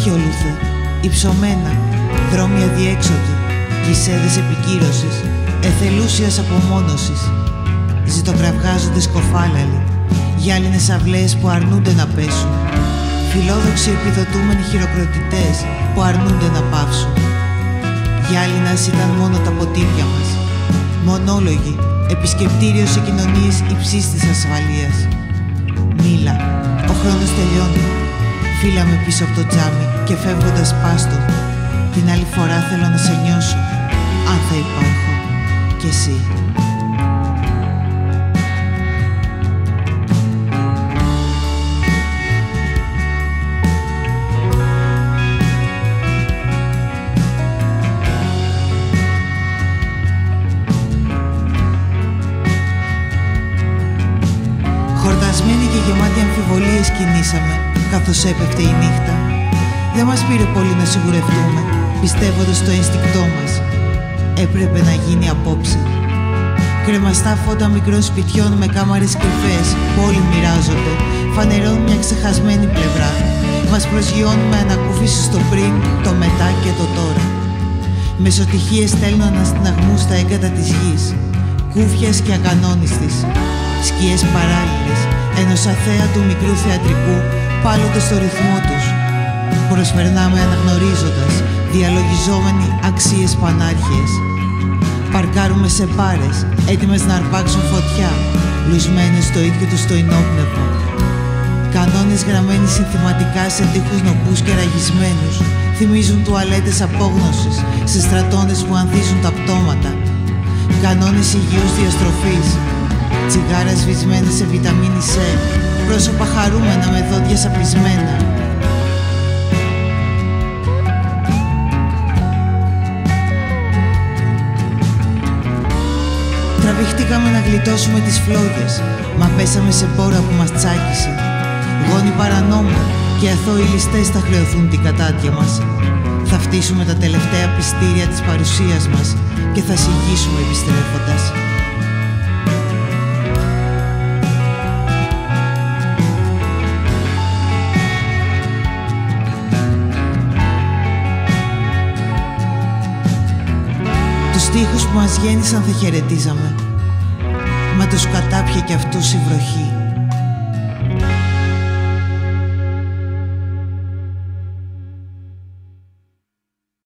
αχιόλουθε, υψωμένα, δρόμοι αδιέξοδοι, κησέδες επικύρωσης, εθελούσιας απομόνωσης, ζητοκραυγάζονται σκοφάλαλοι, γυάλινες αυλαίες που αρνούνται να πέσουν, φιλόδοξοι επιδοτούμενοι χειροκροτητές που αρνούνται να παύσουν. Γυάλινας ήταν μόνο τα ποτήρια μας, μονόλογοι, επισκεπτήριο σε κοινωνίες υψής της ασφαλείας. Μίλα, ο χρόνος τελειώνει. Φύλα με πίσω από το τζάμι και φεύγοντας πάστο. Την άλλη φορά θέλω να σε νιώσω, αν θα υπάρχω κι εσύ. Χορτασμένοι και γεμάτοι αμφιβολίες κινήσαμε, καθώς έπεφτε η νύχτα. Δεν μας πήρε πολύ να σιγουρευτούμε, πιστεύοντας το ένστικτό μας. Έπρεπε να γίνει απόψε. Κρεμαστά φώτα μικρών σπιτιών με κάμαρες κρυφές που όλοι μοιράζονται, φανερώνουν μια ξεχασμένη πλευρά. Μας προσγειώνουν με ανακούφιση στο πριν, το μετά και το τώρα. Μεσοτυχίες στέλνουν αναστηναγμούς στα έγκατα της γης, κούφιας και ακανόνιστης. Σκιές παράλληλες, ενός αθέατου μικρού θεατρικού, πάλλονται στο ρυθμό τους. Προσπερνάμε αναγνωρίζοντας, διαλογιζόμενοι αξίες πανάρχιες. Παρκάρουμε σε μπάρες, έτοιμες να αρπάξουν φωτιά, λουσμένες στο ίδιο τους το ενόπνευμα. Κανόνες γραμμένοι συνθηματικά σε τοίχους νοπούς και ραγισμένους, θυμίζουν τουαλέτες απόγνωσης σε στρατώνες που ανθίζουν τα πτώματα. Κανόνες υγιούς διαστροφής, τσιγάρα σβησμένα σε βιταμίνη C, πρόσωπα χαρούμενα με δόντια σαπισμένα. Τραβηχτήκαμε να γλιτώσουμε τις φλόγες, μα πέσαμε σε πόρα που μας τσάκισε. Γόνοι παρανόμου και αθώοι ληστές θα χρεωθούν την κατάδια μας. Θα φτύσουμε τα τελευταία πιστήρια της παρουσίας μας και θα συγγύσουμε επιστρέφοντας. Τους στίχους που μας γέννησαν θα χαιρετίζαμε, μα τους κατάπιε κι αυτούς η βροχή.